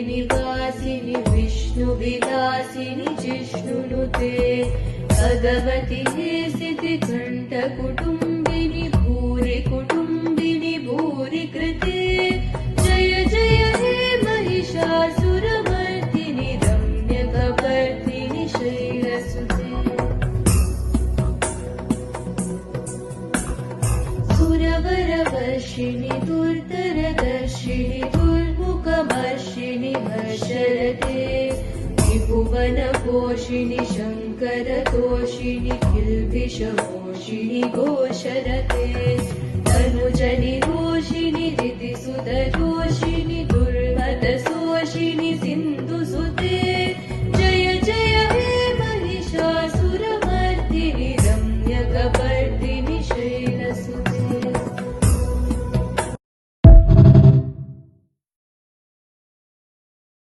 निवासिनि विष्णुविलासिनि जिष्णुनुते भगवति हे सिद्धिकण्ठकुटुम्बिनि भूरि कुटुम्बिनि भूरि कृते जय जय हे महिषासुरमर्दिनि रम्यकवर्दिनि शैलसुते सुरवरवर्षिणि दुर्धरदर्शिनि दुर्मुखमर्षिणि भर्षरते त्रिभुवनपोषिणि शङ्करतोषिणि किल्बिषमोषिणि घोषरते